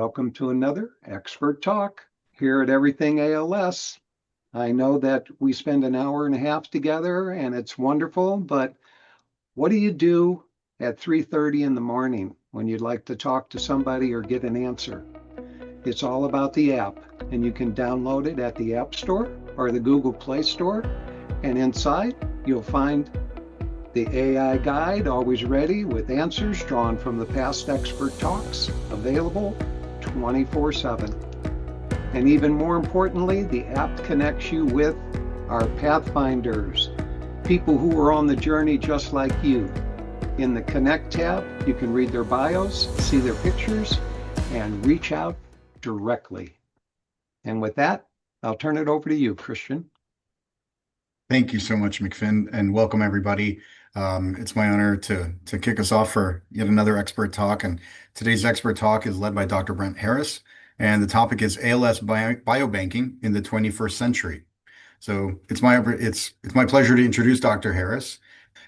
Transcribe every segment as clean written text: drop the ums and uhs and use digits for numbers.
welcome to another Expert Talk here at Everything ALS. I know that we spend an hour and a half together and it's wonderful, but what do you do at 3:30 in the morning when you'd like to talk to somebody or get an answer? It's all about the app, and you can download it at the App Store or the Google Play Store, and inside you'll find the AI guide, always ready with answers drawn from the past expert talks, available 24/7. And even more importantly, the app connects you with our Pathfinders, people who are on the journey just like you. In the Connect tab, you can read their bios, see their pictures, and reach out directly. And with that, I'll turn it over to you, Christian. Thank you so much, McFinn, and welcome everybody. It's my honor to kick us off for yet another expert talk. And today's expert talk is led by Dr. Brent Harris, and the topic is ALS biobanking in the 21st century. So it's my pleasure to introduce Dr. Harris.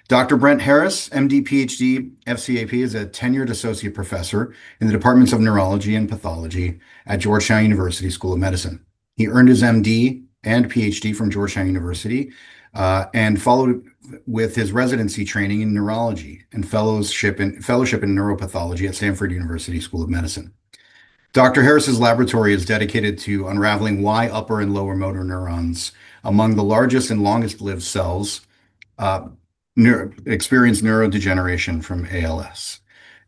Dr. Brent Harris, MD, PhD, FCAP, is a tenured associate professor in the departments of Neurology and Pathology at Georgetown University School of Medicine. He earned his MD and PhD from Georgetown University and followed with his residency training in neurology and fellowship in neuropathology at Stanford University School of Medicine. Dr. Harris's laboratory is dedicated to unraveling why upper and lower motor neurons, among the largest and longest-lived cells, experience neurodegeneration from ALS.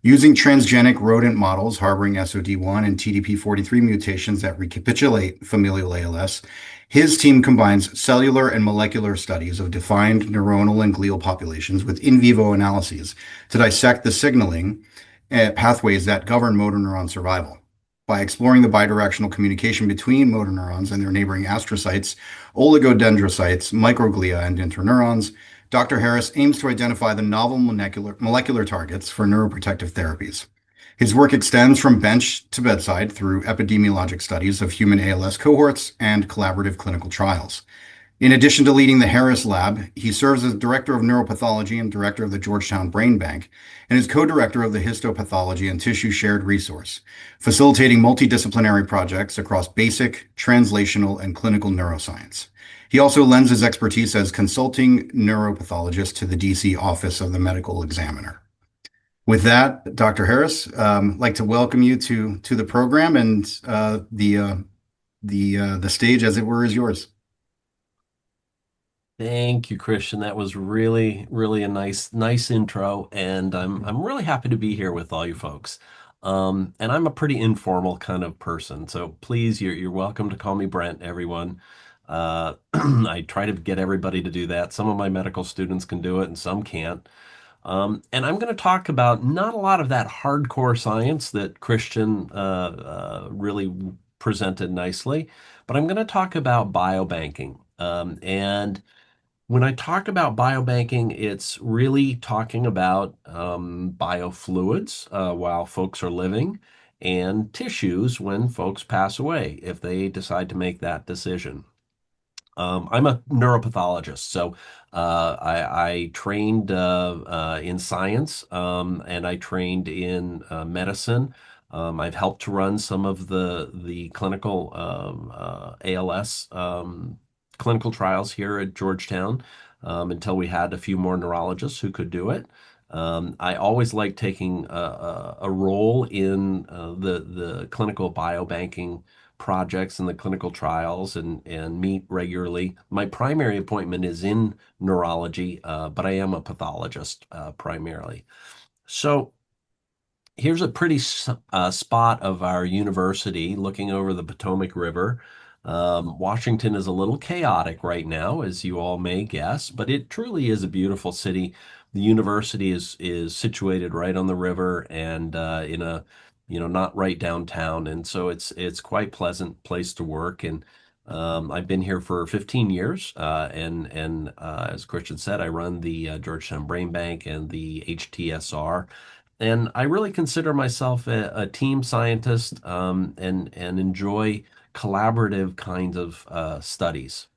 Using transgenic rodent models harboring SOD1 and TDP43 mutations that recapitulate familial ALS, his team combines cellular and molecular studies of defined neuronal and glial populations with in vivo analyses to dissect the signaling pathways that govern motor neuron survival. By exploring the bidirectional communication between motor neurons and their neighboring astrocytes, oligodendrocytes, microglia, and interneurons, Dr. Harris aims to identify the novel molecular targets for neuroprotective therapies. His work extends from bench to bedside through epidemiologic studies of human ALS cohorts and collaborative clinical trials. In addition to leading the Harris Lab, he serves as Director of Neuropathology and Director of the Georgetown Brain Bank, and is co-director of the Histopathology and Tissue Shared Resource, facilitating multidisciplinary projects across basic, translational, and clinical neuroscience. He also lends his expertise as consulting neuropathologist to the DC Office of the Medical Examiner. With that, Dr. Harris, I'd like to welcome you to the program, and the stage, as it were, is yours. Thank you, Christian. That was really, really a nice intro, and I'm really happy to be here with all you folks. And I'm a pretty informal kind of person, so please, you're welcome to call me Brent, everyone. I try to get everybody to do that. Some of my medical students can do it, and some can't. And I'm going to talk about not a lot of that hardcore science that Christian really presented nicely, but I'm going to talk about biobanking. And when I talk about biobanking, it's really talking about biofluids while folks are living, and tissues when folks pass away, if they decide to make that decision. I'm a neuropathologist, so I trained in science, and I trained in medicine. I've helped to run some of the clinical ALS clinical trials here at Georgetown until we had a few more neurologists who could do it. I always like taking a role in the clinical biobanking projects and the clinical trials, and meet regularly. My primary appointment is in neurology, but I am a pathologist primarily. So here's a pretty spot of our university looking over the Potomac River. Washington is a little chaotic right now, as you all may guess, but it truly is a beautiful city. The university is situated right on the river, and in a not right downtown, and so it's quite pleasant place to work. And I've been here for 15 years, and as Christian said, I run the Georgetown Brain Bank and the HTSR. And I really consider myself a team scientist, and enjoy collaborative kinds of studies.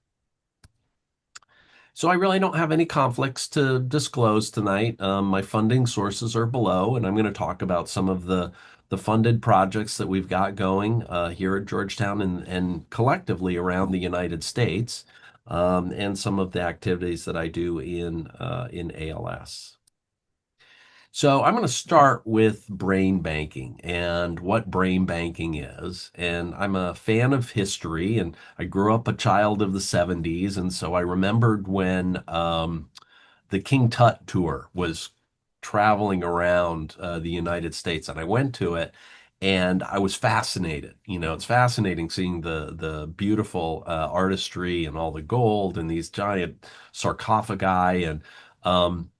So I really don't have any conflicts to disclose tonight. My funding sources are below, and I'm going to talk about some of the the funded projects that we've got going here at Georgetown and collectively around the United States, and some of the activities that I do in ALS. So I'm going to start with brain banking and what brain banking is. And I'm a fan of history, and I grew up a child of the 70s. And so I remembered when the King Tut tour was traveling around the United States, and I went to it. And I was fascinated. You know, it's fascinating seeing the beautiful artistry and all the gold and these giant sarcophagi um,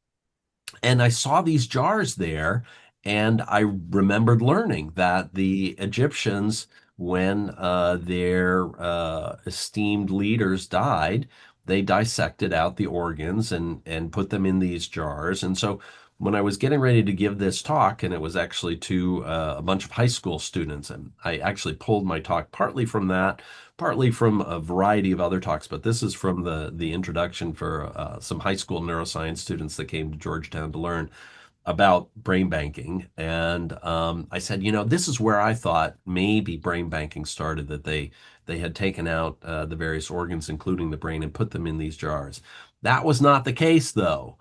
and I saw these jars there, and I remembered learning that the Egyptians, when their esteemed leaders died, they dissected out the organs and put them in these jars. And so when I was getting ready to give this talk, and it was actually to a bunch of high school students, and I actually pulled my talk partly from that, partly from a variety of other talks, but this is from the introduction for some high school neuroscience students that came to Georgetown to learn about brain banking. And I said, you know, this is where I thought maybe brain banking started, that they had taken out the various organs, including the brain, and put them in these jars. That was not the case, though.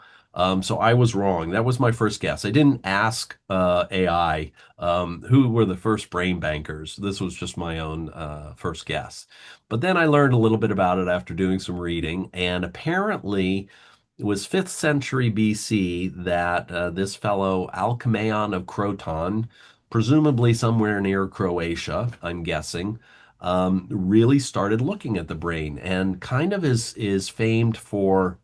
So I was wrong. That was my first guess. I didn't ask AI who were the first brain bankers. This was just my own first guess. But then I learned a little bit about it after doing some reading, and apparently it was 5th century BC that this fellow Alcmaeon of Croton, presumably somewhere near Croatia, I'm guessing, really started looking at the brain, and kind of is famed for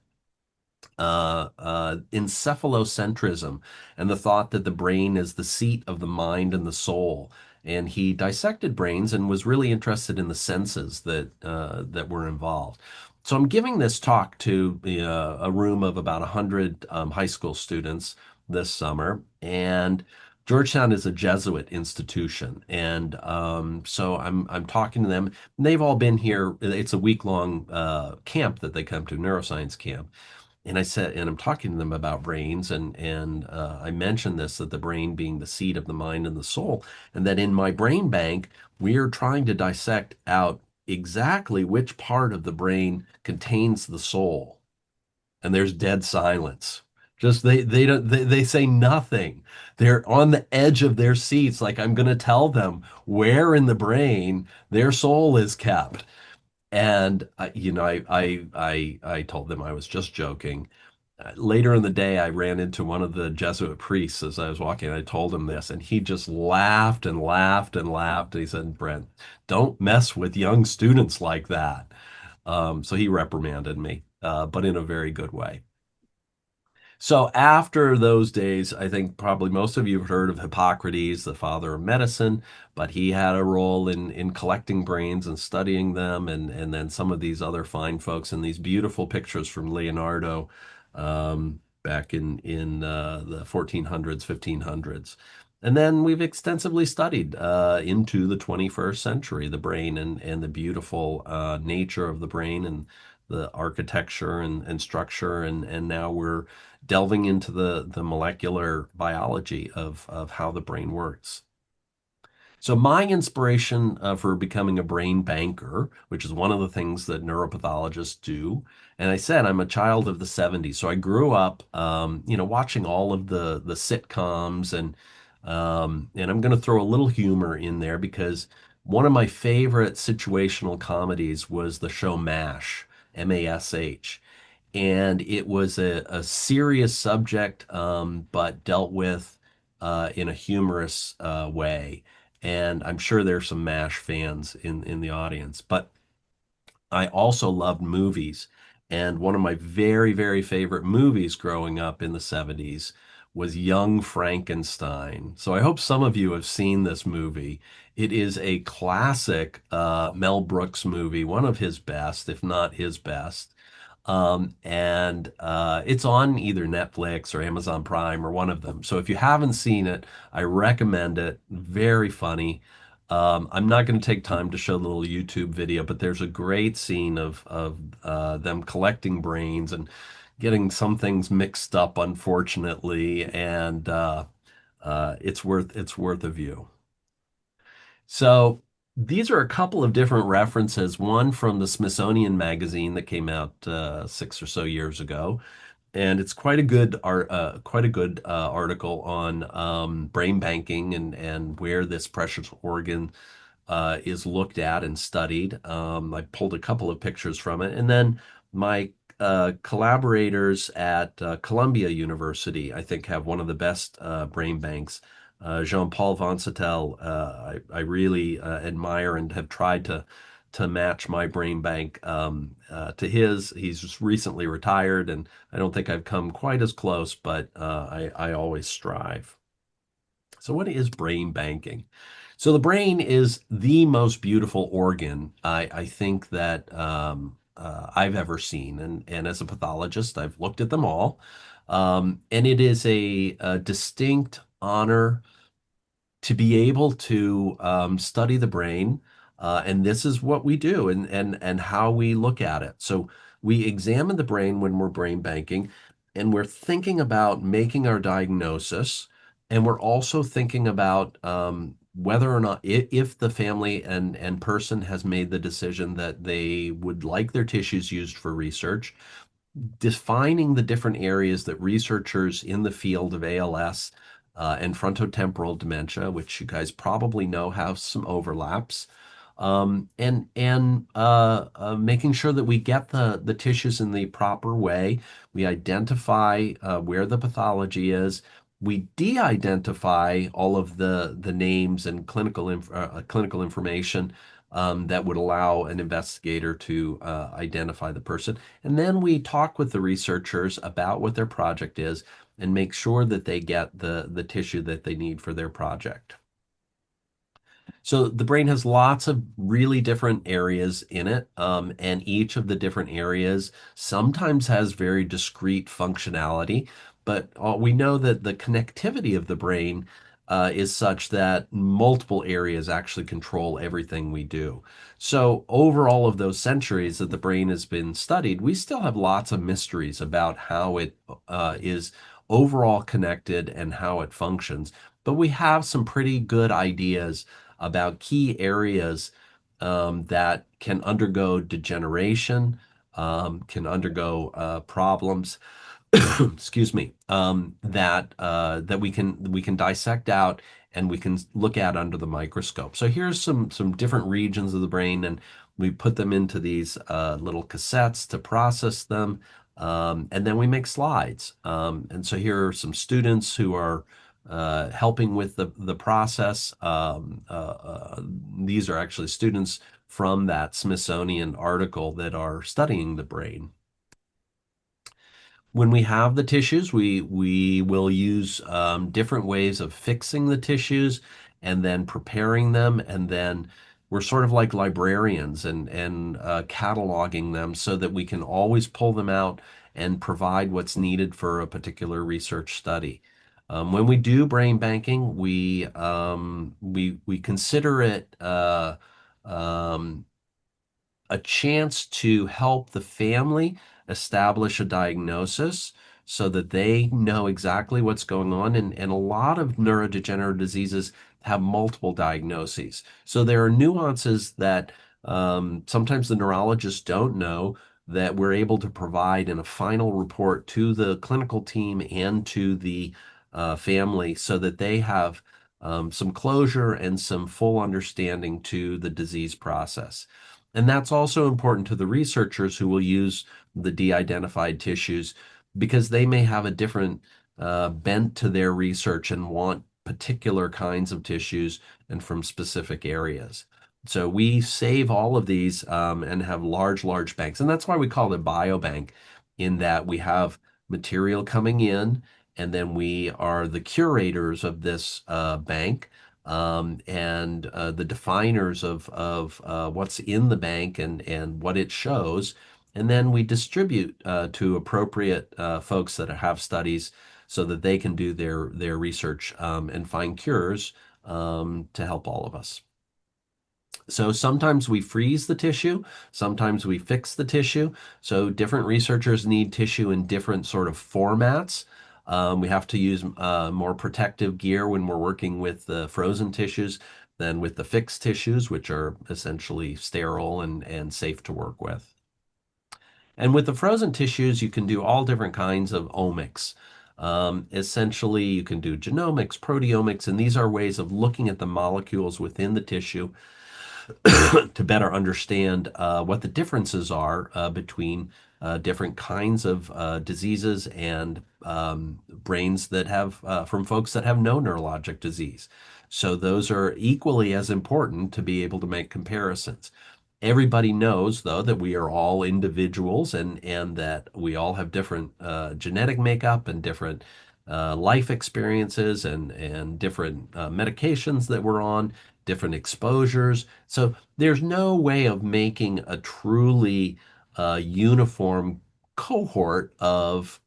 encephalocentrism and the thought that the brain is the seat of the mind and the soul. And he dissected brains and was really interested in the senses that were involved. So I'm giving this talk to a room of about 100 high school students this summer, and Georgetown is a Jesuit institution, and so I'm talking to them. And they've all been here. It's a week-long camp that they come to, neuroscience camp. And I said, and I'm talking to them about brains, and I mentioned this, that the brain being the seat of the mind and the soul, and that in my brain bank we are trying to dissect out exactly which part of the brain contains the soul. And there's dead silence. Just they don't they say nothing. They're on the edge of their seats, like I'm going to tell them where in the brain their soul is kept. And you know, I told them I was just joking. Later in the day, I ran into one of the Jesuit priests as I was walking. I told him this, and he just laughed and laughed and laughed. And he said, "Brent, don't mess with young students like that." So he reprimanded me, but in a very good way. So after those days, I think probably most of you have heard of Hippocrates, the father of medicine, but he had a role in collecting brains and studying them, and then some of these other fine folks, and these beautiful pictures from Leonardo back in the 1400s, 1500s. And then we've extensively studied into the 21st century the brain and the beautiful nature of the brain and the architecture and structure, and now we're delving into the molecular biology of how the brain works. So my inspiration for becoming a brain banker, which is one of the things that neuropathologists do, and I said I'm a child of the 70s, so I grew up, you know, watching all of the sitcoms, and I'm going to throw a little humor in there because one of my favorite situational comedies was the show MASH, M-A-S-H, and it was a serious subject, but dealt with in a humorous way. And I'm sure there's some MASH fans in the audience, but I also loved movies. And one of my very, very favorite movies growing up in the 70s was Young Frankenstein. So I hope some of you have seen this movie. It is a classic Mel Brooks movie, one of his best, if not his best. And it's on either Netflix or Amazon Prime or one of them. So if you haven't seen it, I recommend it. Very funny. I'm not going to take time to show the little YouTube video, but there's a great scene of them collecting brains and getting some things mixed up, unfortunately, and it's worth a view. So these are a couple of different references. One from the Smithsonian magazine that came out 6 or so years ago, and it's quite a good article on brain banking and where this precious organ is looked at and studied. I pulled a couple of pictures from it, and then my collaborators at Columbia University, I think, have one of the best brain banks. Jean-Paul Vancetel, I really admire and have tried to match my brain bank to his. He's just recently retired, and I don't think I've come quite as close, but I always strive. So, what is brain banking? So, the brain is the most beautiful organ I think that I've ever seen. And as a pathologist, I've looked at them all. And it is a distinct honor to be able to study the brain, and this is what we do and how we look at it. So we examine the brain when we're brain banking, and we're thinking about making our diagnosis, and we're also thinking about whether or not if the family and person has made the decision that they would like their tissues used for research, defining the different areas that researchers in the field of ALS and frontotemporal dementia, which you guys probably know have some overlaps, and making sure that we get the tissues in the proper way. We identify where the pathology is. We de-identify all of the names and clinical information that would allow an investigator to identify the person. And then we talk with the researchers about what their project is and make sure that they get the tissue that they need for their project. So the brain has lots of really different areas in it, and each of the different areas sometimes has very discrete functionality, but we know that the connectivity of the brain is such that multiple areas actually control everything we do. So over all of those centuries that the brain has been studied, we still have lots of mysteries about how it is overall connected and how it functions. But we have some pretty good ideas about key areas that can undergo degeneration, can undergo problems, excuse me, that we can dissect out and we can look at under the microscope. So here's some different regions of the brain, and we put them into these little cassettes to process them, and then we make slides. And so here are some students who are helping with the process. These are actually students from that Smithsonian article that are studying the brain. When we have the tissues, we will use different ways of fixing the tissues and then preparing them, and then we're sort of like librarians and cataloging them so that we can always pull them out and provide what's needed for a particular research study. When we do brain banking, we consider it um, a chance to help the family establish a diagnosis so that they know exactly what's going on. And a lot of neurodegenerative diseases have multiple diagnoses. So there are nuances that sometimes the neurologists don't know that we're able to provide in a final report to the clinical team and to the family so that they have some closure and some full understanding to the disease process. And that's also important to the researchers who will use the de-identified tissues because they may have a different bent to their research and want particular kinds of tissues and from specific areas. So we save all of these and have large banks. And that's why we call it biobank, in that we have material coming in, and then we are the curators of this bank and the definers of what's in the bank and what it shows. And then we distribute to appropriate folks that have studies so that they can do their research and find cures to help all of us. So sometimes we freeze the tissue, sometimes we fix the tissue. So different researchers need tissue in different sort of formats. We have to use more protective gear when we're working with the frozen tissues than with the fixed tissues, which are essentially sterile and safe to work with. And with the frozen tissues, you can do all different kinds of omics. Essentially, you can do genomics, proteomics, and these are ways of looking at the molecules within the tissue to better understand what the differences are between different kinds of diseases and brains that have from folks that have no neurologic disease. So those are equally as important to be able to make comparisons. Everybody knows, though, that we are all individuals and that we all have different genetic makeup and different life experiences and different medications that we're on, different exposures. So there's no way of making a truly uniform cohort of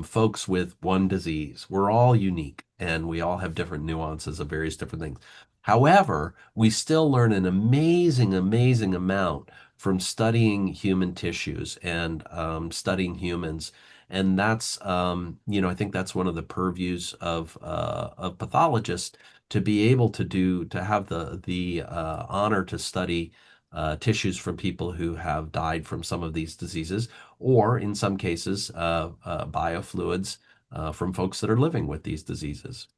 folks with one disease. We're all unique and we all have different nuances of various different things. However, we still learn an amazing, amazing amount from studying human tissues and studying humans. And that's, I think that's one of the purviews of pathologists to be able to have the honor to study tissues from people who have died from some of these diseases, or in some cases, biofluids from folks that are living with these diseases.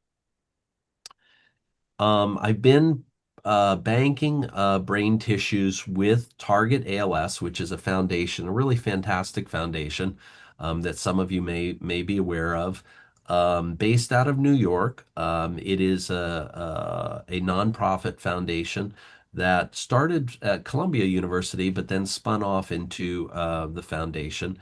I've been banking brain tissues with Target ALS, which is a foundation, a really fantastic foundation that some of you may be aware of, based out of New York. It is a nonprofit foundation that started at Columbia University, but then spun off into the foundation.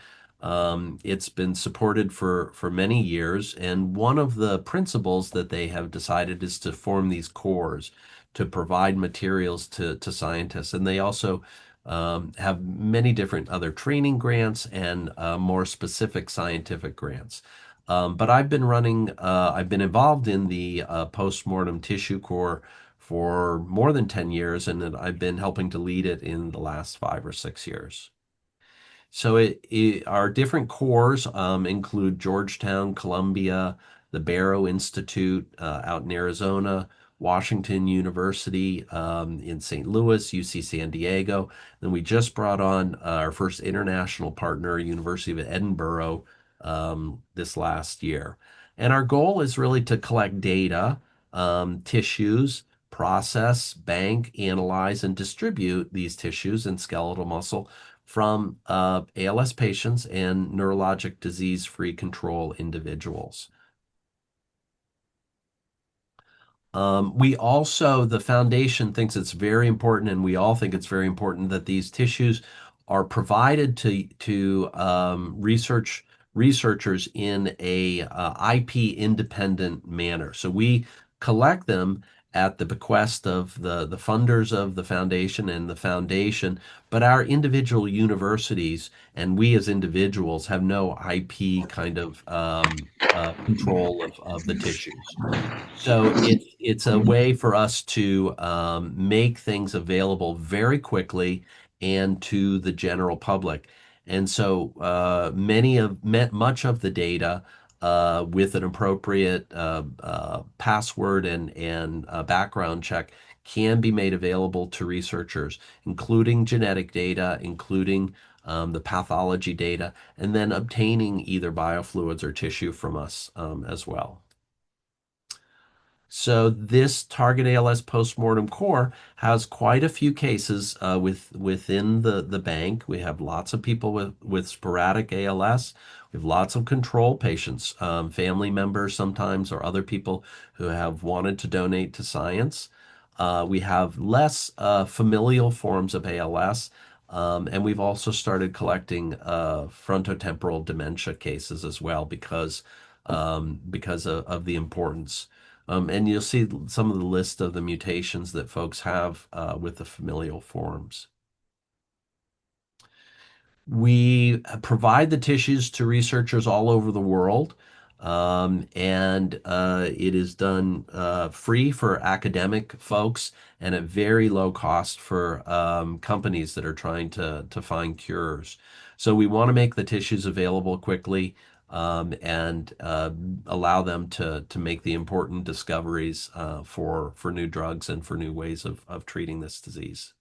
It's been supported for many years, and one of the principles that they have decided is to form these cores to provide materials to scientists. And they also have many different other training grants and more specific scientific grants. But I've been involved in the postmortem tissue core for more than 10 years, and I've been helping to lead it in the last 5 or 6 years. So our different cores include Georgetown, Columbia, the Barrow Institute out in Arizona, Washington University in St. Louis, UC San Diego. Then we just brought on our first international partner, University of Edinburgh, this last year. And our goal is really to collect data, tissues, process, bank, analyze, and distribute these tissues and skeletal muscle from ALS patients and neurologic disease-free control individuals. The foundation thinks it's very important, and we all think it's very important that these tissues are provided to researchers in a IP independent manner. So we collect them at the bequest of the funders of the foundation and the foundation, but our individual universities and we as individuals have no IP kind of control of the tissues. So it's a way for us to make things available very quickly and to the general public. And so much of the data with an appropriate password and background check can be made available to researchers, including genetic data, including the pathology data, and then obtaining either biofluids or tissue from us as well. So this Target ALS postmortem core has quite a few cases within the bank. We have lots of people with sporadic ALS. We have lots of control patients, family members sometimes, or other people who have wanted to donate to science. We have less familial forms of ALS, and we've also started collecting frontotemporal dementia cases as well because of the importance. And you'll see some of the list of the mutations that folks have with the familial forms. We provide the tissues to researchers all over the world, and it is done free for academic folks and at very low cost for companies that are trying to find cures. So we want to make the tissues available quickly. and allow them to make the important discoveries for new drugs and for new ways of treating this disease.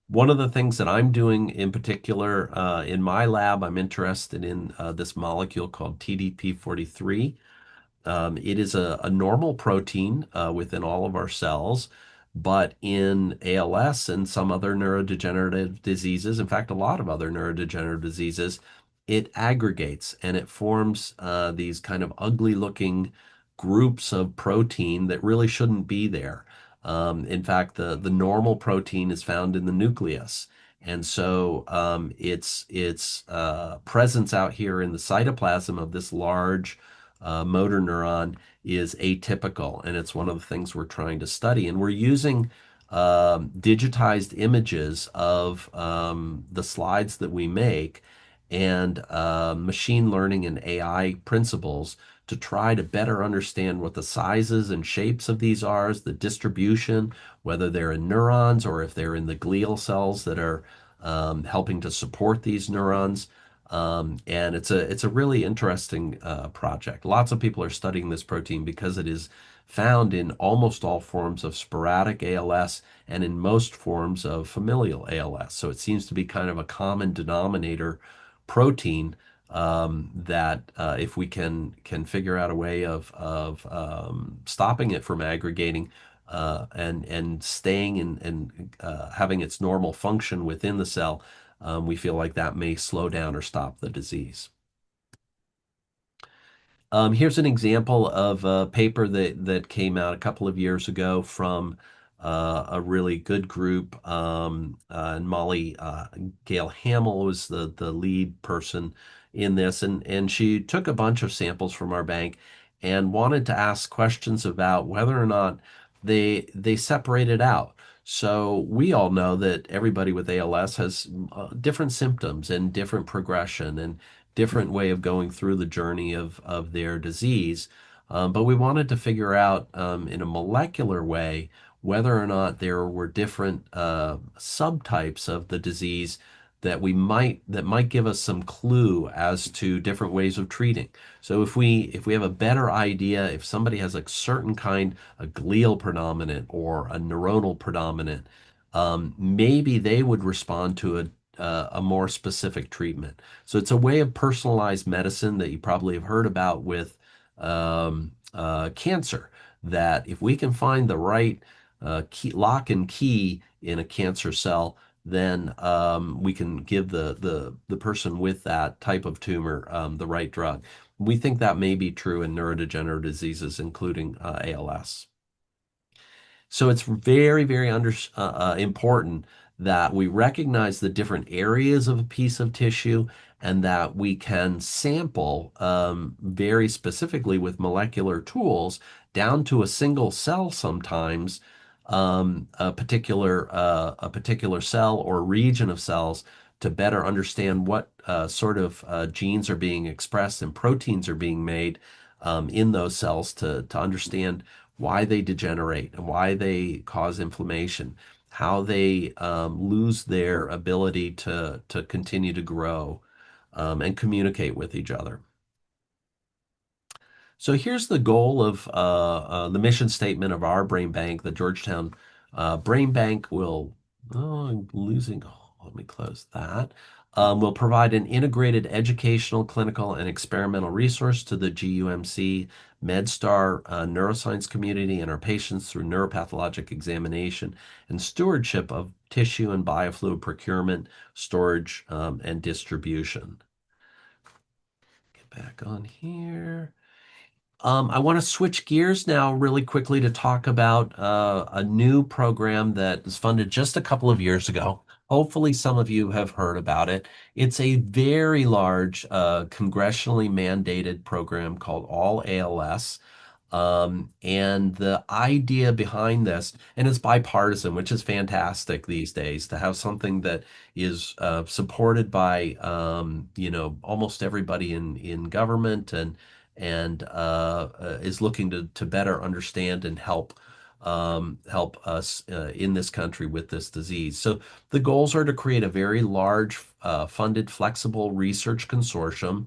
One of the things that I'm doing in particular in my lab, I'm interested in this molecule called TDP-43. It is a normal protein within all of our cells, but in ALS and some other neurodegenerative diseases, in fact, a lot of other neurodegenerative diseases, it aggregates and it forms these kind of ugly looking groups of protein that really shouldn't be there. In fact, the normal protein is found in the nucleus. And so its presence out here in the cytoplasm of this large motor neuron is atypical, and it's one of the things we're trying to study. And we're using digitized images of the slides that we make and machine learning and AI principles to try to better understand what the sizes and shapes of these are, the distribution, whether they're in neurons or if they're in the glial cells that are helping to support these neurons. And it's a really interesting project. Lots of people are studying this protein because it is found in almost all forms of sporadic ALS and in most forms of familial ALS. So it seems to be kind of a common denominator protein that if we can figure out a way of stopping it from aggregating and staying and having its normal function within the cell, we feel like that may slow down or stop the disease. Here's an example of a paper that came out a couple of years ago from a really good group. And Molly Gail Hamill was the lead person in this, and she took a bunch of samples from our bank and wanted to ask questions about whether or not they separated out. So we all know that everybody with ALS has different symptoms and different progression and different way of going through the journey of their disease. But we wanted to figure out in a molecular way whether or not there were different subtypes of the disease that might give us some clue as to different ways of treating. So if we have a better idea, if somebody has a certain kind, a glial predominant or a neuronal predominant, maybe they would respond to a more specific treatment. So it's a way of personalized medicine that you probably have heard about with cancer, that if we can find the right lock and key in a cancer cell, then we can give the person with that type of tumor the right drug. We think that may be true in neurodegenerative diseases, including ALS. So it's very, very important that we recognize the different areas of a piece of tissue and that we can sample very specifically with molecular tools down to a single cell sometimes, a particular cell or region of cells to better understand what sort of genes are being expressed and proteins are being made in those cells to understand why they degenerate and why they cause inflammation, how they lose their ability to continue to grow and communicate with each other. So here's the goal of the mission statement of our brain bank. The Georgetown Brain Bank will, oh, I'm losing, oh, let me close that. Will provide an integrated educational, clinical, and experimental resource to the GUMC MedStar neuroscience community and our patients through neuropathologic examination and stewardship of tissue and biofluid procurement, storage, and distribution. Get back on here. I want to switch gears now really quickly to talk about a new program that was funded just a couple of years ago. Hopefully, some of you have heard about it. It's a very large congressionally mandated program called All ALS. And the idea behind this, and it's bipartisan, which is fantastic these days to have something that is supported by almost everybody in government and is looking to better understand and help us in this country with this disease. So the goals are to create a very large funded flexible research consortium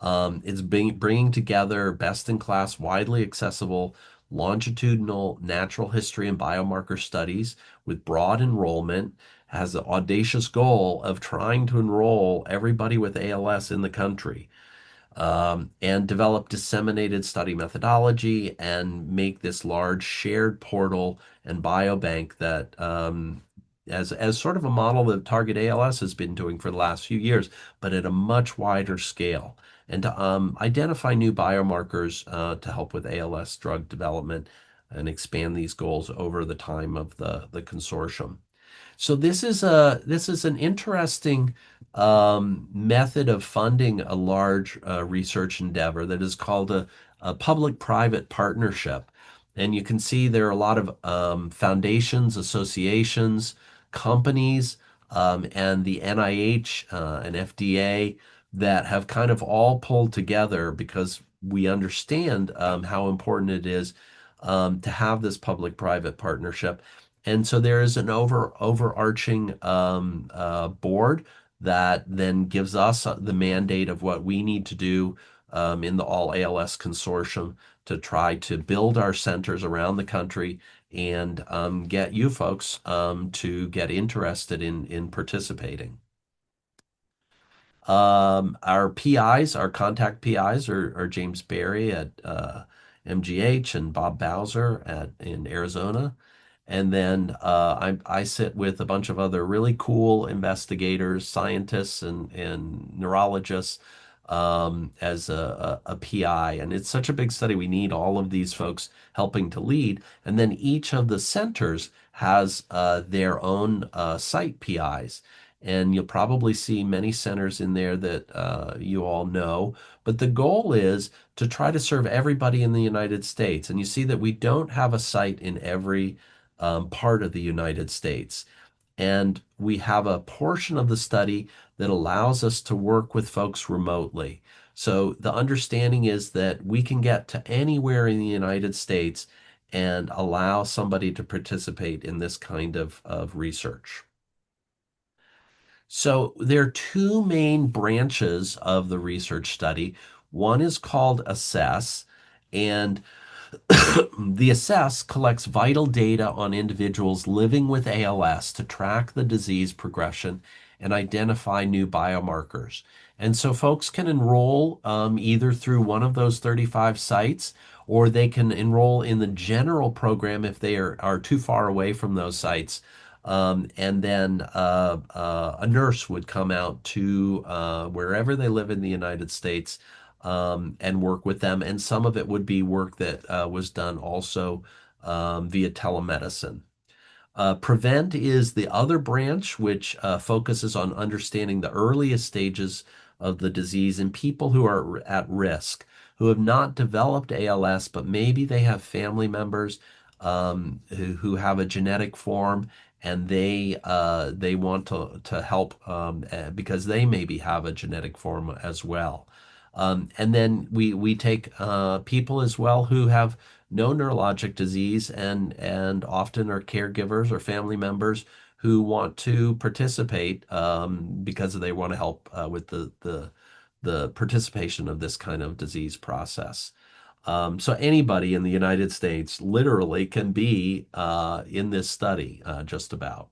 It's bringing together best-in-class, widely accessible longitudinal natural history and biomarker studies with broad enrollment, has the audacious goal of trying to enroll everybody with ALS in the country, and develop disseminated study methodology and make this large shared portal and biobank that, as sort of a model that Target ALS has been doing for the last few years, but at a much wider scale, and to identify new biomarkers to help with ALS drug development and expand these goals over the time of the consortium. So this is an interesting method of funding a large research endeavor that is called a public-private partnership. And you can see there are a lot of foundations, associations, companies, and the NIH and FDA that have kind of all pulled together because we understand how important it is to have this public-private partnership. And so there is an overarching board that then gives us the mandate of what we need to do in the All ALS Consortium to try to build our centers around the country and get you folks to get interested in participating. Our PIs, our contact PIs are James Berry at MGH and Bob Bowser in Arizona. And then I sit with a bunch of other really cool investigators, scientists, and neurologists as a PI. And it's such a big study. We need all of these folks helping to lead. And then each of the centers has their own site PIs. And you'll probably see many centers in there that you all know. But the goal is to try to serve everybody in the United States. And you see that we don't have a site in every part of the United States. And we have a portion of the study that allows us to work with folks remotely. So the understanding is that we can get to anywhere in the United States and allow somebody to participate in this kind of research. So there are two main branches of the research study. One is called ASSESS, and the ASSESS collects vital data on individuals living with ALS to track the disease progression and identify new biomarkers. And so folks can enroll either through one of those 35 sites, or they can enroll in the general program if they are too far away from those sites. And then a nurse would come out to wherever they live in the United States and work with them. And some of it would be work that was done also via telemedicine. Prevent is the other branch, which focuses on understanding the earliest stages of the disease in people who are at risk, who have not developed ALS, but maybe they have family members who have a genetic form, and they want to help because they maybe have a genetic form as well. And then we take people as well who have no neurologic disease and often are caregivers or family members who want to participate because they want to help with the participation of this kind of disease process. So anybody in the United States literally can be in this study, just about.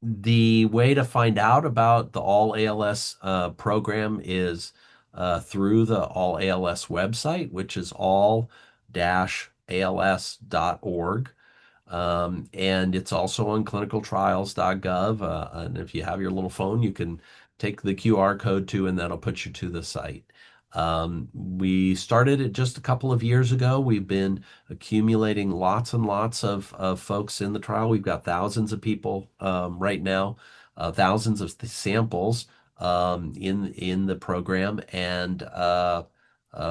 The way to find out about the All ALS program is through the All ALS website, which is all-als.org. And it's also on clinicaltrials.gov. And if you have your little phone, you can take the QR code too, and that'll put you to the site. We started it just a couple of years ago. We've been accumulating lots and lots of folks in the trial. We've got thousands of people right now, thousands of samples in the program, and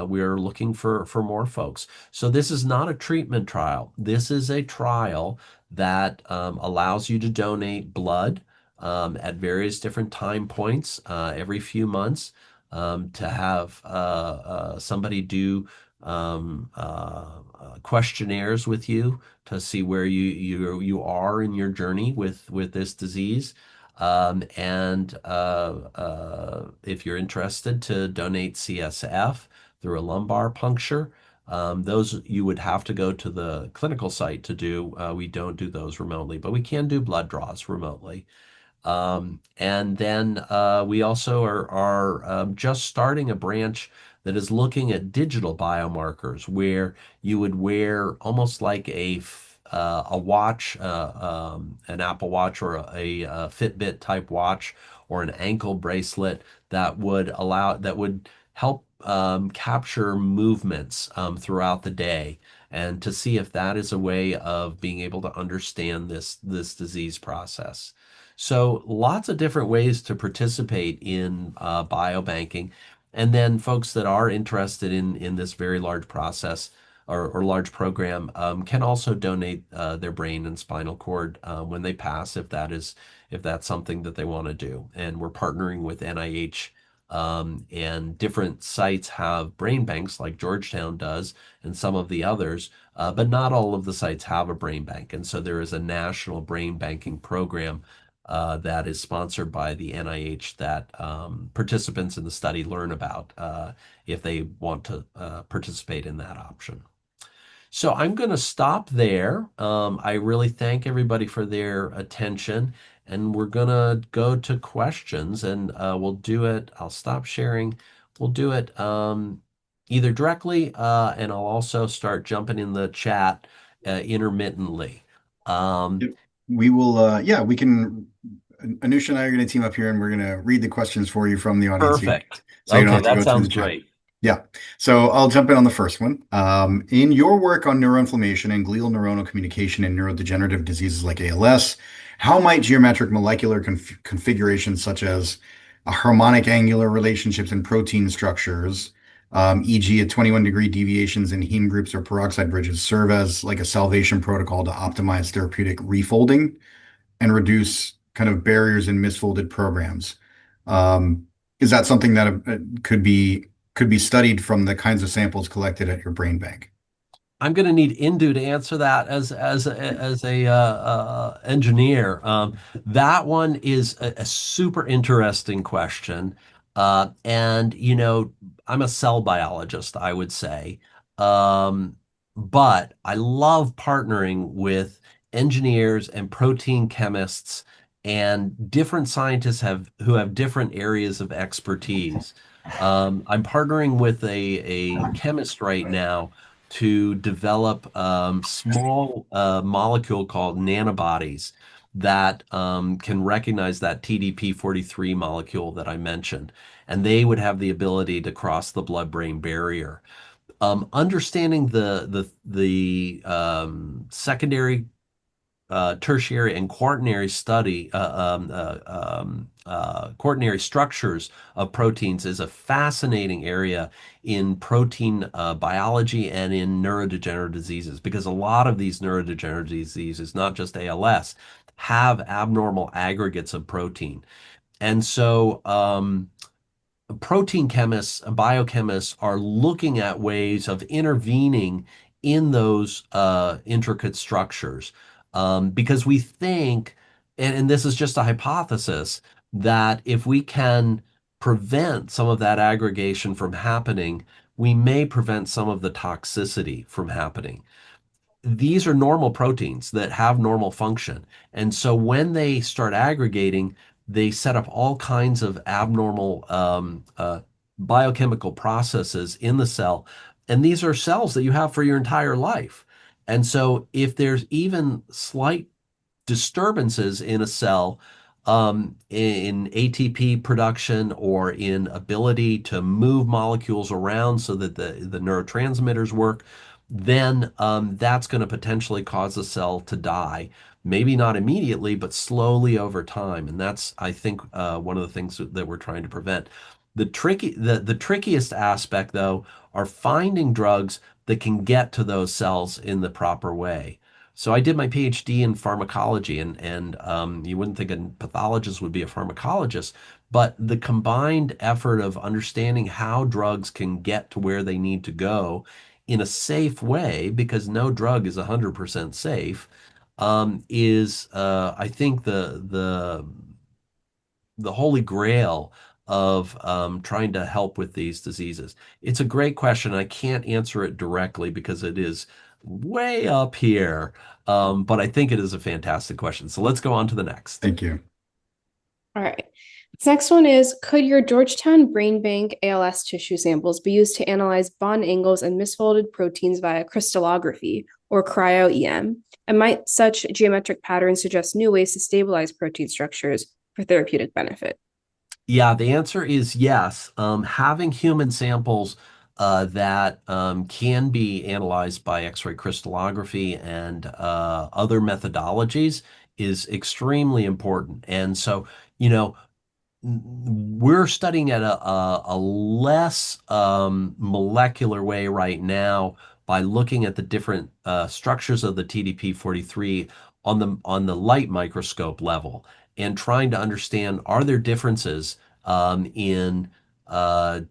we're looking for more folks. So this is not a treatment trial. This is a trial that allows you to donate blood at various different time points every few months to have somebody do questionnaires with you to see where you are in your journey with this disease. And if you're interested to donate CSF through a lumbar puncture, those you would have to go to the clinical site to do. We don't do those remotely, but we can do blood draws remotely. And then we also are just starting a branch that is looking at digital biomarkers where you would wear almost like a watch, an Apple Watch or a Fitbit type watch or an ankle bracelet that would help capture movements throughout the day and to see if that is a way of being able to understand this disease process. So lots of different ways to participate in biobanking. And then folks that are interested in this very large process or large program can also donate their brain and spinal cord when they pass, if that's something that they want to do. And we're partnering with NIH, and different sites have brain banks like Georgetown does, and some of the others, but not all of the sites have a brain bank. And so there is a national brain banking program that is sponsored by the NIH that participants in the study learn about if they want to participate in that option. So I'm going to stop there. I really thank everybody for their attention, and we're going to go to questions, and we'll do it. I'll stop sharing. We'll do it either directly, and I'll also start jumping in the chat intermittently. Um, Yep. We will, yeah, we can. Anusha and I are going to team up here and we're going to read the questions for you from the audience here. Perfect. So you don't Okay, have to that go through sounds the chat. great. Yeah. So I'll jump in on the first one. In your work on neuroinflammation and glial neuronal communication in neurodegenerative diseases like ALS, how might geometric molecular configurations such as harmonic angular relationships in protein structures, e.g., at 21-degree deviations in heme groups or peroxide bridges, serve as like a salvation protocol to optimize therapeutic refolding and reduce kind of barriers in misfolded programs? Is that something that could be studied from the kinds of samples collected at your brain bank? I'm going to need Indu to answer that as a engineer. That one is a super interesting question, and I'm a cell biologist, I would say, um, but I love partnering with engineers and protein chemists and different scientists who have different areas of expertise. I'm partnering with a chemist right now to develop small molecule called nanobodies that can recognize that TDP-43 molecule that I mentioned, and they would have the ability to cross the blood-brain barrier. Understanding the secondary, tertiary, and quaternary structures of proteins is a fascinating area in protein biology and in neurodegenerative diseases, because a lot of these neurodegenerative diseases, not just ALS, have abnormal aggregates of protein. And so protein chemists, biochemists are looking at ways of intervening in those intricate structures, because we think, and this is just a hypothesis, that if we can prevent some of that aggregation from happening, we may prevent some of the toxicity from happening. These are normal proteins that have normal function. And so when they start aggregating, they set up all kinds of abnormal biochemical processes in the cell. And these are cells that you have for your entire life. And so if there's even slight disturbances in a cell, in ATP production or in ability to move molecules around so that the neurotransmitters work, then that's going to potentially cause the cell to die. Maybe not immediately, but slowly over time. And that's, I think, one of the things that we're trying to prevent. The trickiest aspect, though, are finding drugs that can get to those cells in the proper way. So I did my PhD in pharmacology, and you wouldn't think a pathologist would be a pharmacologist, but the combined effort of understanding how drugs can get to where they need to go in a safe way, because no drug is 100% safe, is I think the holy grail of trying to help with these diseases? It's a great question. I can't answer it directly because it is way up here, but I think it is a fantastic question. So let's go on to the next. Thank you. All right. This next one is, could your Georgetown Brain Bank ALS tissue samples be used to analyze bond angles and misfolded proteins via crystallography or cryo-EM? And might such geometric patterns suggest new ways to stabilize protein structures for therapeutic benefit? Yeah, the answer is yes. Having human samples that can be analyzed by X-ray crystallography and other methodologies is extremely important. And so, you know, we're studying at a less molecular way right now by looking at the different structures of the TDP-43 on the light microscope level and trying to understand, are there differences in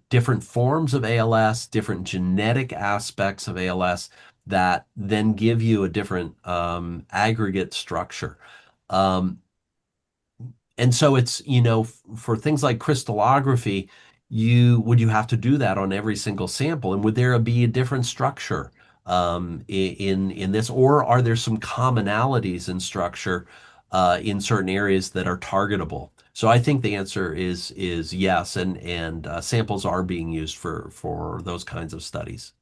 different forms of ALS, different genetic aspects of ALS that then give you a different aggregate structure. And so it's, for things like crystallography, would you have to do that on every single sample? And would there be a different structure in this, or are there some commonalities in structure in certain areas that are targetable? So I think the answer is yes, and samples are being used for those kinds of studies.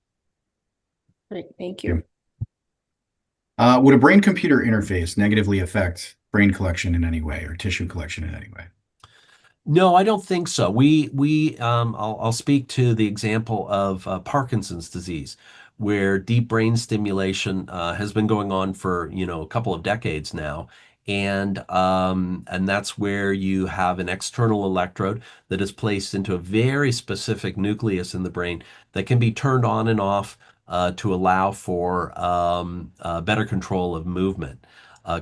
Great, thank you. Would a brain-computer interface negatively affect brain collection in any way or tissue collection in any way? No, I don't think so. I'll speak to the example of Parkinson's disease, where deep brain stimulation has been going on for, a couple of decades now. And that's where you have an external electrode that is placed into a very specific nucleus in the brain that can be turned on and off to allow for better control of movement.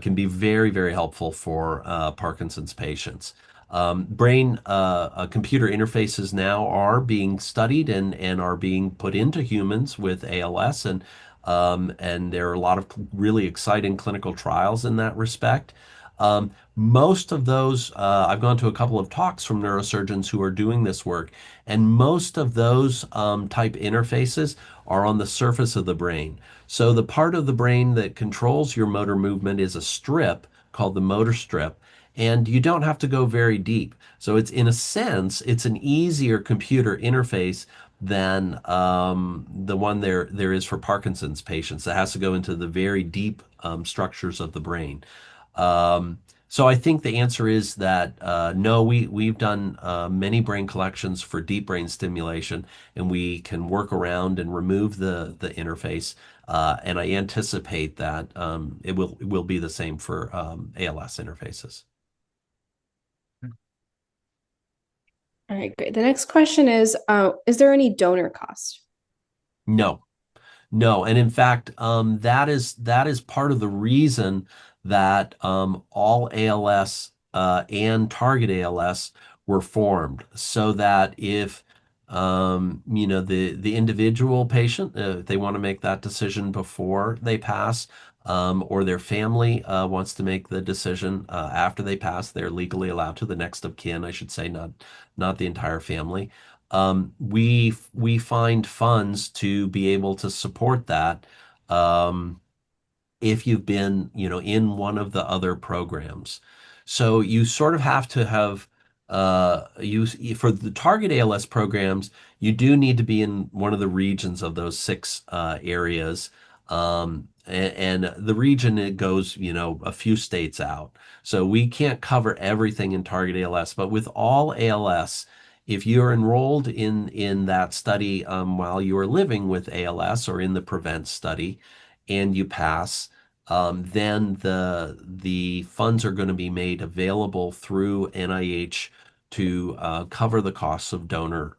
Can be very, very helpful for Parkinson's patients. Brain computer interfaces now are being studied and are being put into humans with ALS, and there are a lot of really exciting clinical trials in that respect. Most of those, I've gone to a couple of talks from neurosurgeons who are doing this work, and most of those type interfaces are on the surface of the brain. So the part of the brain that controls your motor movement is a strip called the motor strip, and you don't have to go very deep. So it's, in a sense, it's an easier computer interface than the one there is for Parkinson's patients that has to go into the very deep structures of the brain. So I think the answer is that no, we've done many brain collections for deep brain stimulation, and we can work around and remove the interface. And I anticipate that it will be the same for ALS interfaces. All right, great. The next question is there any donor cost? No. No, and in fact, that is part of the reason that all ALS and target ALS were formed, so that if the individual patient, if they want to make that decision before they pass, or their family wants to make the decision after they pass, they're legally allowed to. The next of kin, I should say, not the entire family. We find funds to be able to support that if you've been, in one of the other programs. So you sort of have to have you for the target ALS programs, you do need to be in one of the regions of those six areas. And the region, it goes, a few states out. So we can't cover everything in target ALS, but with all ALS, if you're enrolled in that study while you are living with ALS or in the PREVENT study and you pass, then the funds are going to be made available through NIH to cover the costs of donor.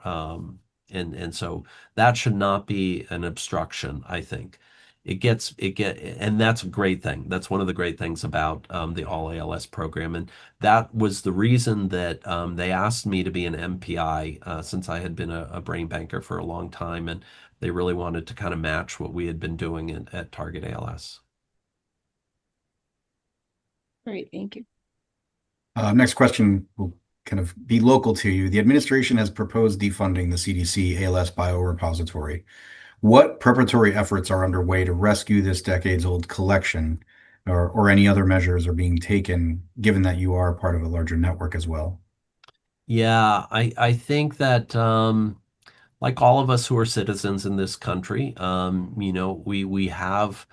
And so that should not be an obstruction, I think. And that's a great thing. That's one of the great things about the All ALS program. And that was the reason that they asked me to be an MPI since I had been a brain banker for a long time. And they really wanted to kind of match what we had been doing at Target ALS. Great, thank you. Next question will kind of be local to you. The administration has proposed defunding the CDC ALS biorepository. What preparatory efforts are underway to rescue this decades-old collection, or any other measures are being taken, given that you are part of a larger network as well? Yeah, I think that like all of us who are citizens in this country, we have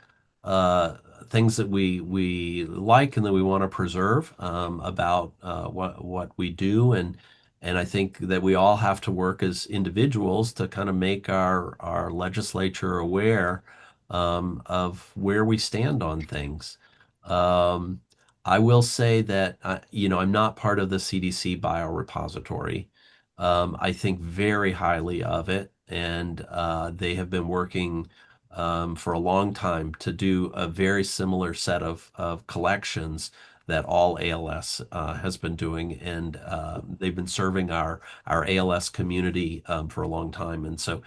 uh, things that we like and that we want to preserve about what we do, and I think that we all have to work as individuals to kind of make our legislature aware of where we stand on things. Um, I will say that I'm not part of the CDC biorepository. I think very highly of it, and they have been working for a long time to do a very similar set of collections that all ALS has been doing, and they've been serving our ALS community for a long time, and so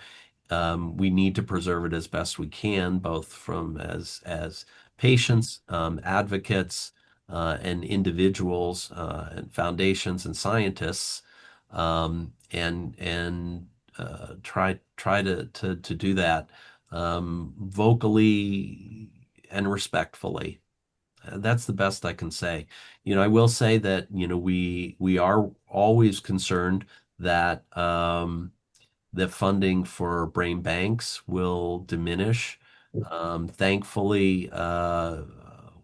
we need to preserve it as best we can, both from as patients, advocates, and individuals, and foundations and scientists, and try to do that vocally and respectfully. That's the best I can say. I will say that we are always concerned that the funding for brain banks will diminish. Thankfully,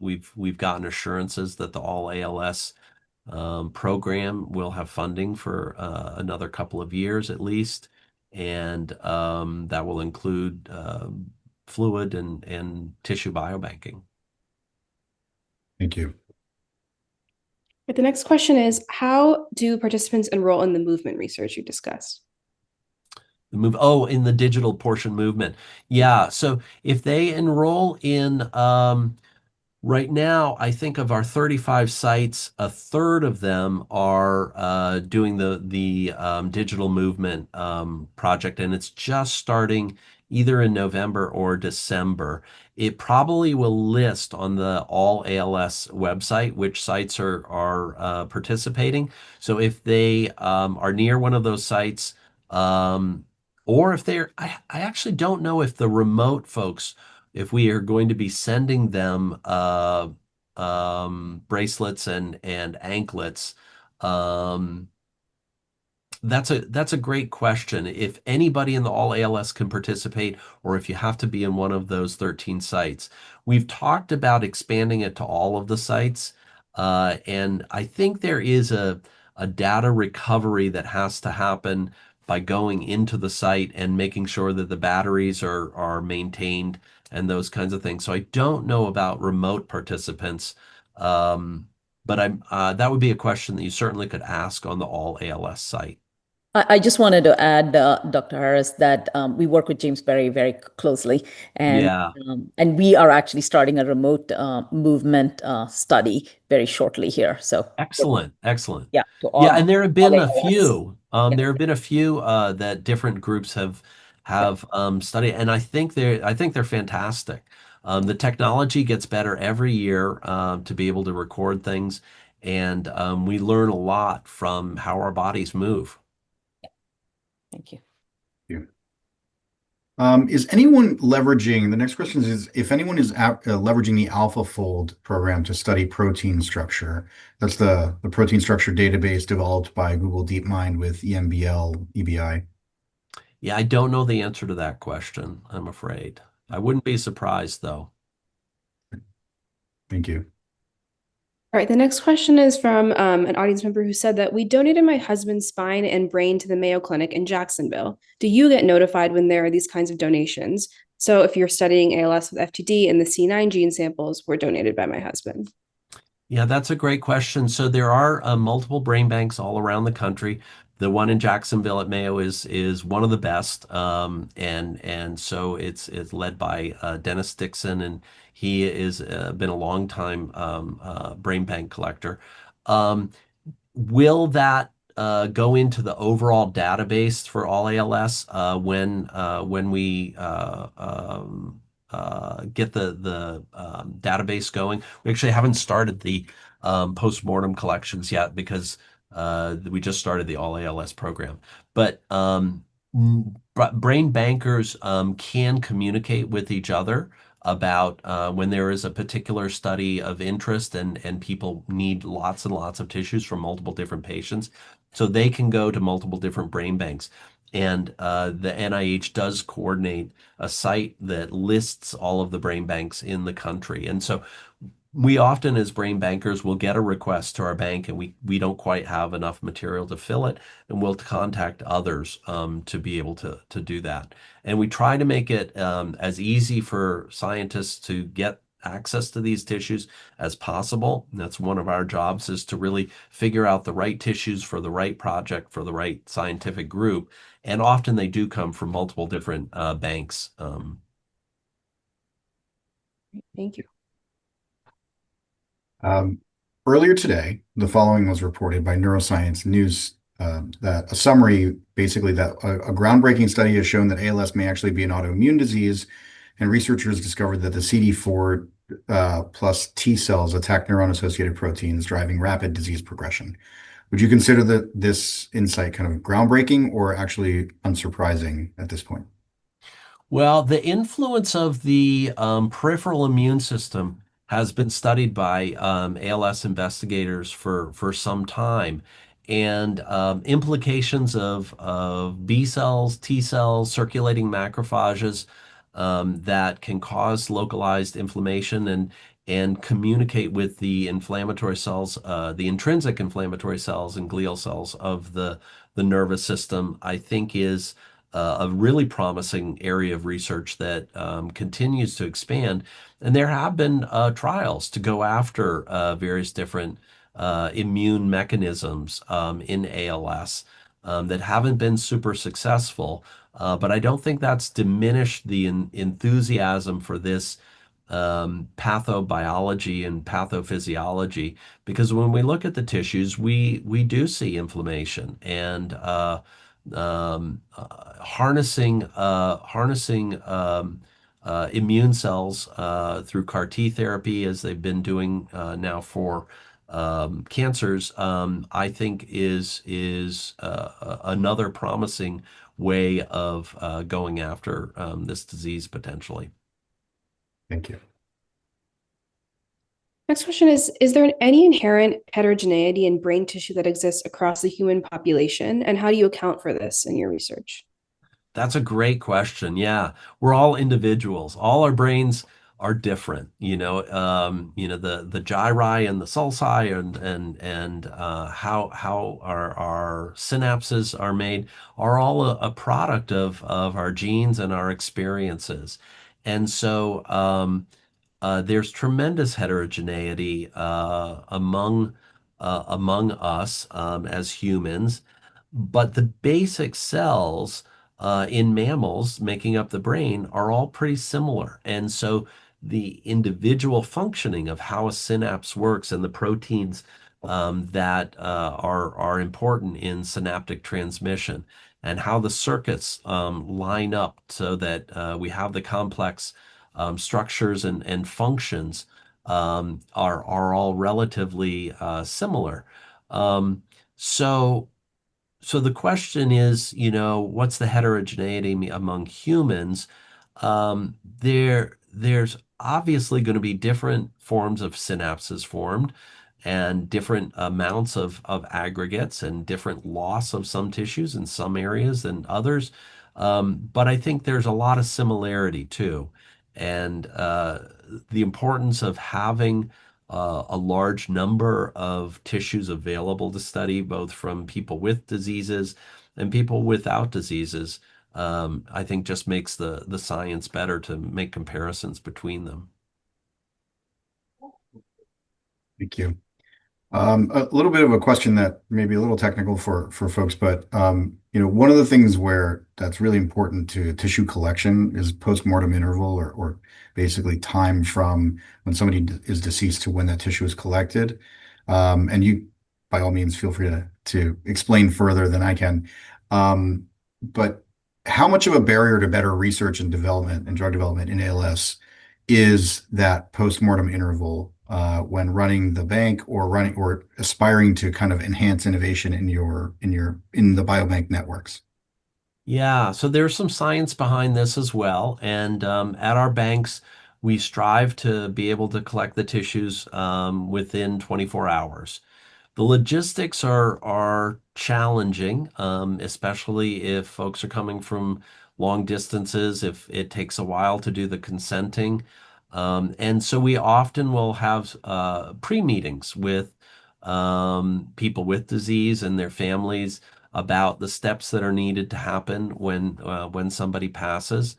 we've gotten assurances that the All ALS program will have funding for another couple of years at least, and that will include fluid and tissue biobanking. Thank you. The next question is, how do participants enroll in the movement research you discussed? In the digital portion movement. Yeah. So if they enroll in right now, I think of our 35 sites, a third of them are doing the digital movement project, and it's just starting either in November or December. It probably will list on the All ALS website which sites are participating. So if they are near one of those sites, or if I actually don't know if the remote folks, if we are going to be sending them bracelets and anklets. Um, that's a great question. If anybody in the All ALS can participate, or if you have to be in one of those 13 sites. We've talked about expanding it to all of the sites, and I think there is a data recovery that has to happen by going into the site and making sure that the batteries are maintained and those kinds of things. So I don't know about remote participants, but that would be a question that you certainly could ask on the All ALS site. I just wanted to add, Dr. Harris, that we work with James Berry very closely, and Yeah. and we are actually starting a remote movement study very shortly here. So Excellent, excellent. yeah, to Yeah, all and there have all been a ALS. few. Yeah, There have been a few that different groups have yeah. have studied, and I think they're fantastic. The technology gets better every year to be able to record things, and we learn a lot from how our bodies move. Thank you. You. Is anyone leveraging, the next question is if anyone is leveraging the AlphaFold program to study protein structure? That's the protein structure database developed by Google DeepMind with EMBL EBI. Yeah, I don't know the answer to that question, I'm afraid. I wouldn't be surprised though. Thank you. All right, the next question is from an audience member who said that we donated my husband's spine and brain to the Mayo Clinic in Jacksonville. Do you get notified when there are these kinds of donations? So if you're studying ALS with FTD and the C9 gene samples were donated by my husband. Yeah, that's a great question. So there are multiple brain banks all around the country. The one in Jacksonville at Mayo is one of the best, and so it's led by Dennis Dixon, and he is been a long time brain bank collector. Um, will that go into the overall database for all ALS when we get the database going? We actually haven't started the postmortem collections yet because We just started the All ALS program. But brain bankers can communicate with each other about when there is a particular study of interest and people need lots and lots of tissues from multiple different patients. So they can go to multiple different brain banks. And the NIH does coordinate a site that lists all of the brain banks in the country. And so we often, as brain bankers, will get a request to our bank and we don't quite have enough material to fill it, and we'll contact others to be able to do that. And we try to make it as easy for scientists to get access to these tissues as possible. And that's one of our jobs, is to really figure out the right tissues for the right project, for the right scientific group. And often they do come from multiple different banks. Thank you. Earlier today, the following was reported by Neuroscience News, that a summary, basically that a groundbreaking study has shown that ALS may actually be an autoimmune disease, and researchers discovered that the CD4 plus T cells attack neuron-associated proteins, driving rapid disease progression. Would you consider this insight kind of groundbreaking or actually unsurprising at this point? Well, the influence of the peripheral immune system has been studied by ALS investigators for some time. And implications of B cells, T cells, circulating macrophages that can cause localized inflammation and communicate with the inflammatory cells, the intrinsic inflammatory cells and glial cells of the nervous system, I think is a really promising area of research that continues to expand. And there have been trials to go after various different immune mechanisms in ALS that haven't been super successful. But I don't think that's diminished the enthusiasm for this pathobiology and pathophysiology, because when we look at the tissues, we do see inflammation and harnessing immune cells through CAR T therapy, as they've been doing now for cancers, I think is another promising way of going after this disease potentially. Thank you. Next question is there any inherent heterogeneity in brain tissue that exists across the human population? And how do you account for this in your research? That's a great question. Yeah, we're all individuals. All our brains are different. The gyri and the sulci and how our synapses are made are all a product of our genes and our experiences. And so there's tremendous heterogeneity among us as humans, but the basic cells in mammals making up the brain are all pretty similar. And so the individual functioning of how a synapse works and the proteins that are important in synaptic transmission and how the circuits line up so that we have the complex structures and functions are all relatively similar. So the question is, what's the heterogeneity among humans? There's obviously going to be different forms of synapses formed and different amounts of aggregates and different loss of some tissues in some areas than others. But I think there's a lot of similarity too. And the importance of having a large number of tissues available to study, both from people with diseases and people without diseases, I think just makes the science better to make comparisons between them. Thank you. A little bit of a question that may be a little technical for folks, but one of the things where that's really important to tissue collection is postmortem interval, or basically time from when somebody is deceased to when that tissue is collected. And you, by all means, feel free to explain further than I can. But how much of a barrier to better research and development and drug development in ALS is that postmortem interval when running the bank or aspiring to kind of enhance innovation in the biobank networks? Yeah, so there's some science behind this as well. And at our banks, we strive to be able to collect the tissues within 24 hours. The logistics are challenging, especially if folks are coming from long distances, if it takes a while to do the consenting. And so we often will have pre-meetings with people with disease and their families about the steps that are needed to happen when somebody passes.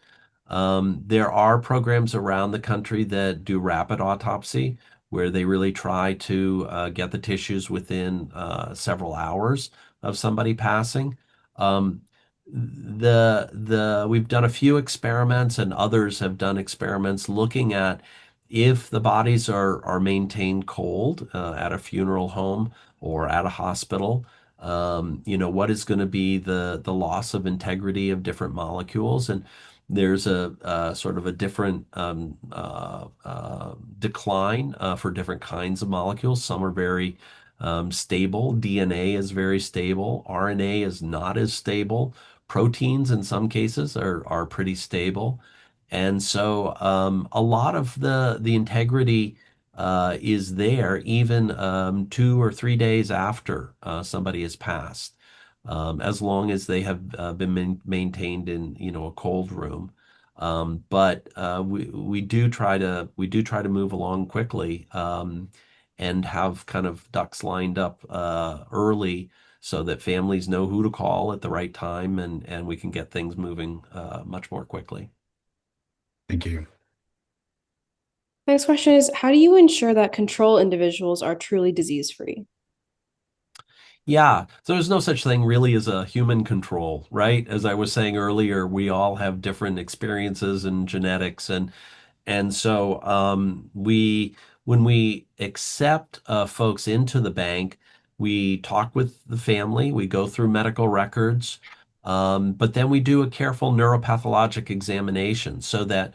There are programs around the country that do rapid autopsy, where they really try to get the tissues within several hours of somebody passing. Um, we've done a few experiments, and others have done experiments looking at if the bodies are maintained cold at a funeral home or at a hospital. What is going to be the loss of integrity of different molecules, and there's a sort of a different decline for different kinds of molecules. Some are very stable. DNA is very stable. RNA is not as stable. Proteins, in some cases, are pretty stable. And so a lot of the integrity is there even 2 or 3 days after somebody has passed, as long as they have been maintained in a cold room. But we do try to move along quickly, and have kind of ducks lined up early so that families know who to call at the right time, and we can get things moving much more quickly. Thank you. Next question is, how do you ensure that control individuals are truly disease-free? Yeah, so there's no such thing really as a human control, right? As I was saying earlier, we all have different experiences and genetics, and so when we accept folks into the bank, we talk with the family, we go through medical records, but then we do a careful neuropathologic examination so that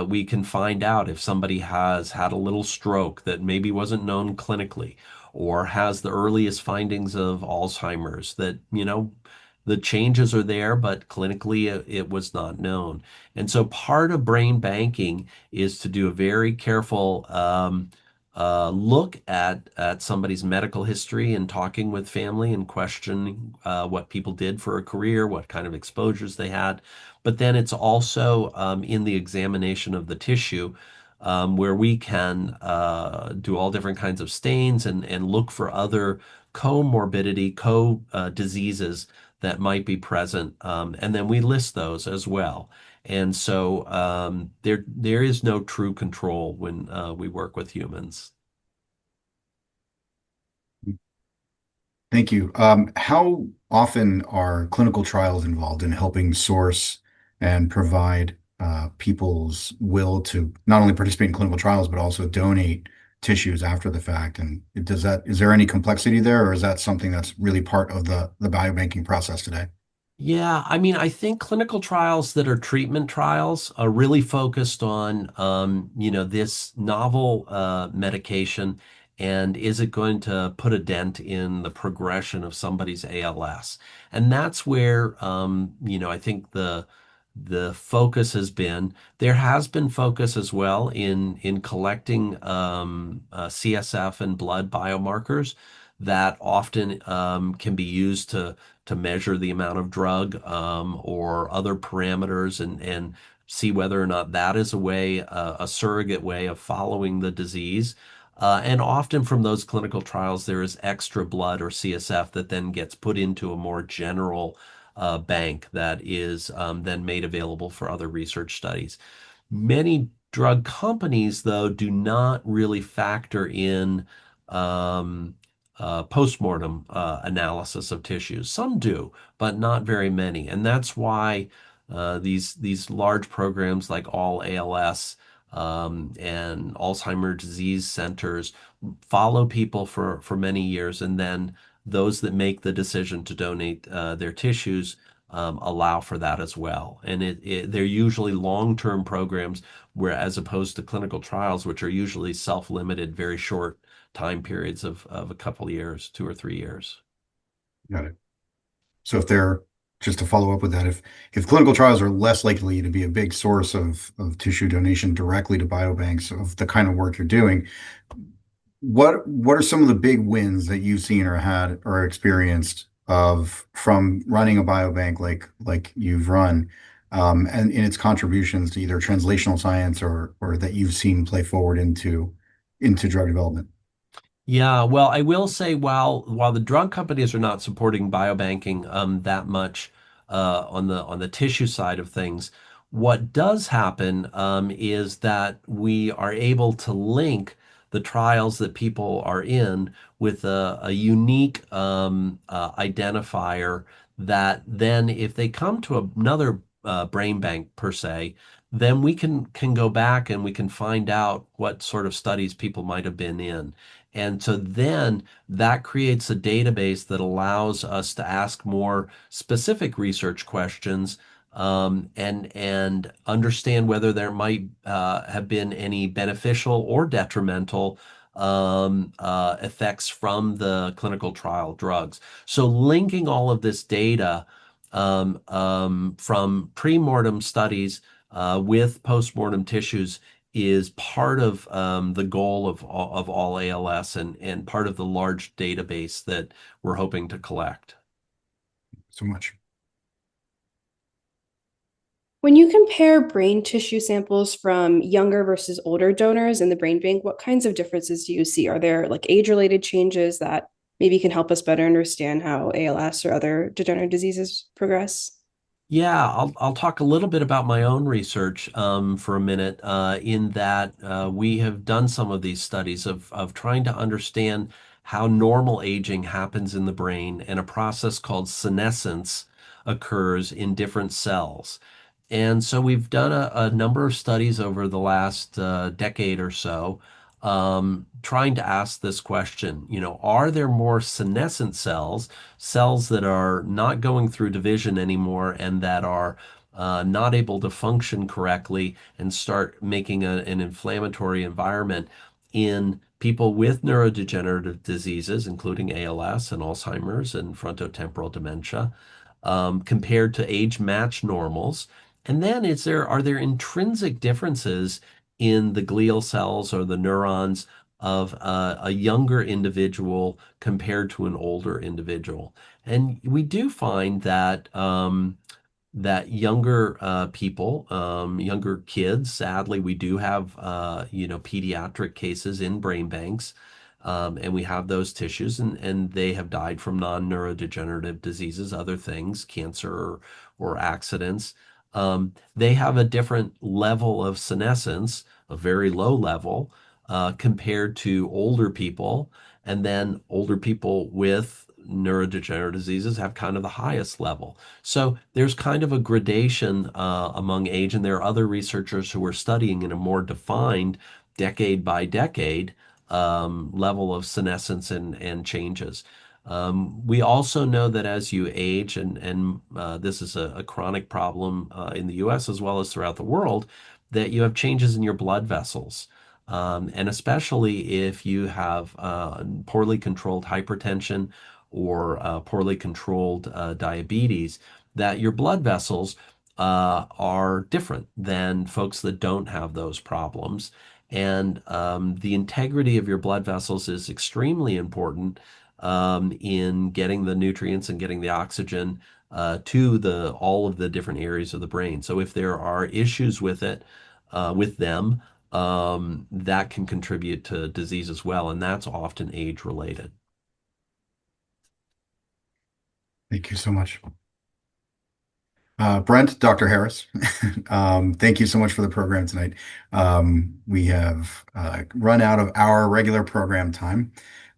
we can find out if somebody has had a little stroke that maybe wasn't known clinically, or has the earliest findings of Alzheimer's that, the changes are there, but clinically it was not known. And so part of brain banking is to do a very careful look at somebody's medical history and talking with family and questioning what people did for a career, what kind of exposures they had. But then it's also in the examination of the tissue, where we can do all different kinds of stains and look for other comorbidity, co-diseases that might be present. And then we list those as well. And so there is no true control when we work with humans. Thank you. How often are clinical trials involved in helping source and provide people's will to not only participate in clinical trials, but also donate tissues after the fact? And is there any complexity there, or is that something that's really part of the biobanking process today? Yeah, I mean, I think clinical trials that are treatment trials are really focused on, this novel medication, and is it going to put a dent in the progression of somebody's ALS? And that's where, I think the focus has been. There has been focus as well in collecting CSF and blood biomarkers that often can be used to measure the amount of drug or other parameters, and see whether or not that is a surrogate way of following the disease. And often from those clinical trials, there is extra blood or CSF that then gets put into a more general bank that is then made available for other research studies. Many drug companies, though, do not really factor in postmortem analysis of tissues. Some do, but not very many. And that's why these large programs like all ALS and Alzheimer's disease centers follow people for many years, and then those that make the decision to donate their tissues allow for that as well. And they're usually long-term programs, where as opposed to clinical trials, which are usually self-limited, very short time periods of a couple of years, 2 or 3 years. Got it. So if they're, just to follow up with that, if clinical trials are less likely to be a big source of tissue donation directly to biobanks of the kind of work you're doing, what are some of the big wins that you've seen or had or experienced from running a biobank like you've run, and in its contributions to either translational science or that you've seen play forward into drug development? Yeah, well, I will say, while the drug companies are not supporting biobanking that much on the tissue side of things, what does happen is that we are able to link the trials that people are in with a unique identifier, that then if they come to another brain bank per se, then we can go back and we can find out what sort of studies people might have been in. And so then that creates a database that allows us to ask more specific research questions, and understand whether there might have been any beneficial or detrimental effects from the clinical trial drugs. So linking all of this data from pre-mortem studies with post-mortem tissues is part of the goal of all ALS, and part of the large database that we're hoping to collect. So much. When you compare brain tissue samples from younger versus older donors in the brain bank, what kinds of differences do you see? Are there like age-related changes that maybe can help us better understand how ALS or other degenerative diseases progress? Yeah, I'll talk a little bit about my own research for a minute, in that we have done some of these studies of trying to understand how normal aging happens in the brain, and a process called senescence occurs in different cells. And so we've done a number of studies over the last decade or so, trying to ask this question, are there more senescent cells, cells that are not going through division anymore and that are not able to function correctly and start making an inflammatory environment in people with neurodegenerative diseases, including ALS and Alzheimer's and frontotemporal dementia, compared to age-matched normals? And then are there intrinsic differences in the glial cells or the neurons of a younger individual compared to an older individual? And we do find that younger people, younger kids, sadly, we do have pediatric cases in brain banks, and we have those tissues, and they have died from non-neurodegenerative diseases, other things, cancer or accidents. They have a different level of senescence, a very low level, compared to older people. And then older people with neurodegenerative diseases have kind of the highest level. So there's kind of a gradation among age, and there are other researchers who are studying in a more defined decade by decade level of senescence and changes. We also know that as you age, and this is a chronic problem in the US as well as throughout the world, that you have changes in your blood vessels. And especially if you have poorly controlled hypertension or poorly controlled diabetes, that your blood vessels are different than folks that don't have those problems. And the integrity of your blood vessels is extremely important in getting the nutrients and getting the oxygen to all of the different areas of the brain. So if there are issues with them, that can contribute to disease as well, and that's often age related. Thank you so much. Brent, Dr. Harris, thank you so much for the program tonight. We have run out of our regular program time,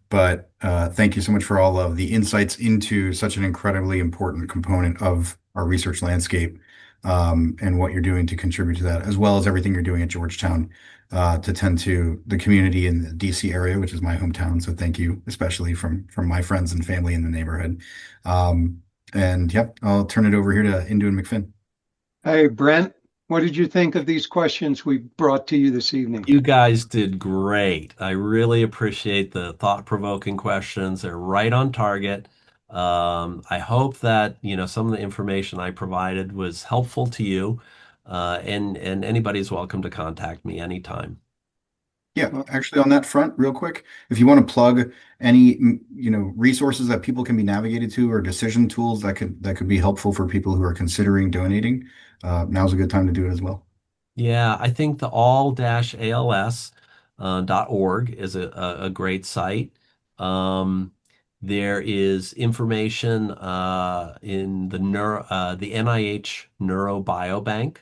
but thank you so much for all of the insights into such an incredibly important component of our research landscape, and what you're doing to contribute to that, as well as everything you're doing at Georgetown to tend to the community in the DC area, which is my hometown. So thank you, especially from my friends and family in the neighborhood. And yep, I'll turn it over here to Indu and McFinn. Hey, Brent, what did you think of these questions we brought to you this evening? You guys did great. I really appreciate the thought-provoking questions. They're right on target. I hope that, some of the information I provided was helpful to you. And anybody's welcome to contact me anytime. Yeah, actually on that front, real quick, if you want to plug any, resources that people can be navigated to or decision tools that could be helpful for people who are considering donating, now's a good time to do it as well. Yeah, I think the all-als.org is a great site. There is information in the NIH Neurobiobank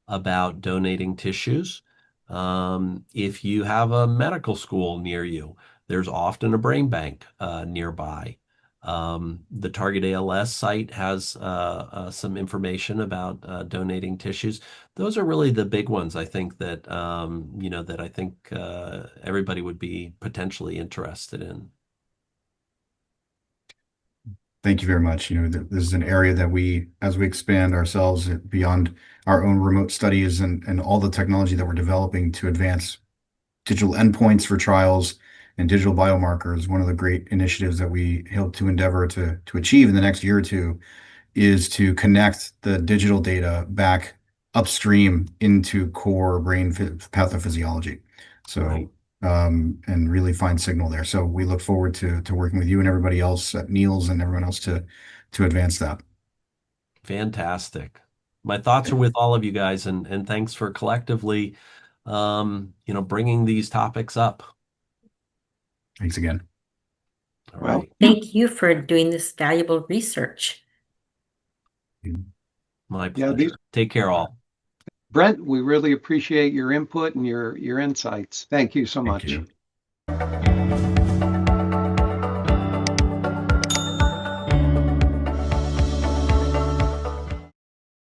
about donating tissues. If you have a medical school near you, there's often a brain bank nearby. The Target ALS site has some information about donating tissues. Those are really the big ones. I think that everybody would be potentially interested in. Thank you very much. This is an area that as we expand ourselves beyond our own remote studies and all the technology that we're developing to advance digital endpoints for trials and digital biomarkers, one of the great initiatives that we hope to endeavor to achieve in the next year or two is to connect the digital data back upstream into core brain pathophysiology. So, Right. and really find signal there. So we look forward to working with you and everybody else at Niels and everyone else to advance that. Fantastic. My thoughts are with all of you guys, and thanks for collectively, bringing these topics up. Thanks again. All Well, right. Thank you for doing this valuable research. My Yeah, pleasure. Take care, all. Brent, we really appreciate your input and your insights. Thank you so Thank much. you.